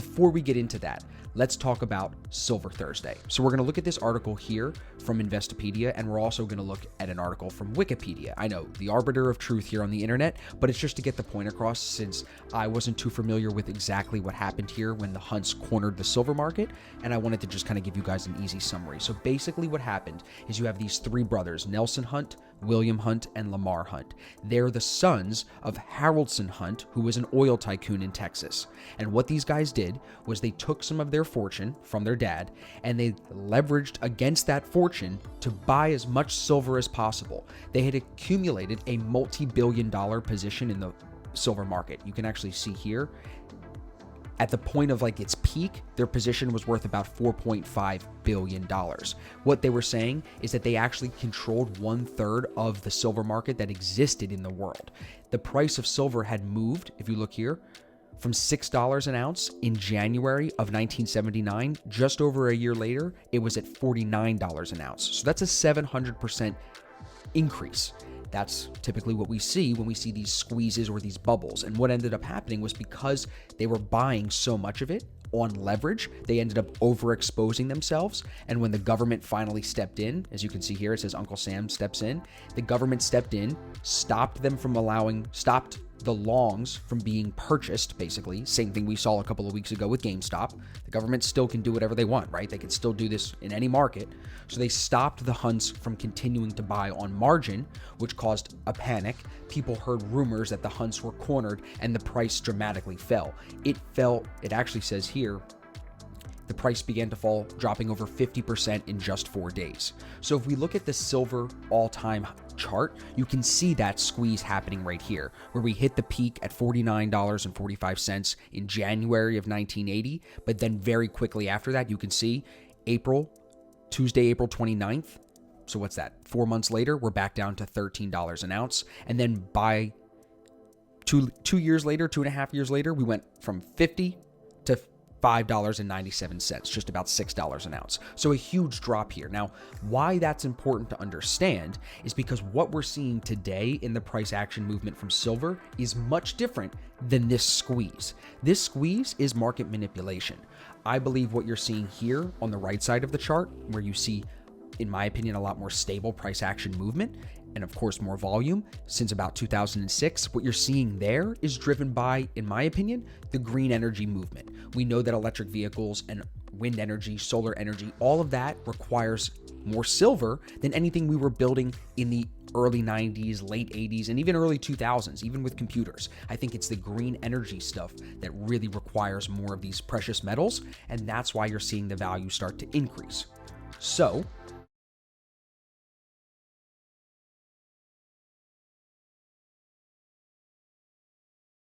before we get into that, let's talk about Silver Thursday. So we're going to look at this article here from Investopedia, and we're also going to look at an article from Wikipedia. I know, the arbiter of truth here on the internet, but it's just to get the point across, since I wasn't too familiar with exactly what happened here when the Hunts cornered the silver market, and I wanted to just kind of give you guys an easy summary. So basically what happened is you have these three brothers, Nelson Hunt, William Hunt, and Lamar Hunt. They're the sons of Haroldson Hunt, who was an oil tycoon in Texas. And what these guys did was they took some of their fortune from their dad, and they leveraged against that fortune to buy as much silver as possible. They had accumulated a multi-billion-dollar position in the silver market. You can actually see here, at the point of like its peak, their position was worth about $4.5 billion. What they were saying is that they actually controlled 1/3 of the silver market that existed in the world. The price of silver had moved, if you look here, from $6 an ounce in January of 1979. Just over a year later, it was at $49 an ounce. So that's a 700% increase. That's typically what we see when we see these squeezes or these bubbles. And what ended up happening was, because they were buying so much of it on leverage, they ended up overexposing themselves. And when the government finally stepped in, as you can see here, it says Uncle Sam steps in. The government stepped in, stopped the longs from being purchased, basically. Same thing we saw a couple of weeks ago with GameStop. The government still can do whatever they want, right? They can still do this in any market. So they stopped the Hunts from continuing to buy on margin, which caused a panic. People heard rumors that the Hunts were cornered, and the price dramatically fell. It actually says here, the price began to fall, dropping over 50% in just 4 days. So if we look at the silver all-time chart, you can see that squeeze happening right here, where we hit the peak at $49.45 in January of 1980, but then very quickly after that, you can see Tuesday, April 29th. So what's that? 4 months later, we're back down to $13 an ounce. And then by 2.5 years later, we went from 50 to $5.97, just about $6 an ounce. So a huge drop here. Now, why that's important to understand is because what we're seeing today in the price action movement from silver is much different than this squeeze. This squeeze is market manipulation. I believe what you're seeing here on the right side of the chart, where you see, in my opinion, a lot more stable price action movement, and of course more volume since about 2006, what you're seeing there is driven by, in my opinion, the green energy movement. We know that electric vehicles and wind energy, solar energy, all of that requires more silver than anything we were building in the early 90s, late 80s, and even early 2000s, even with computers. I think it's the green energy stuff that really requires more of these precious metals, and that's why you're seeing the value start to increase. So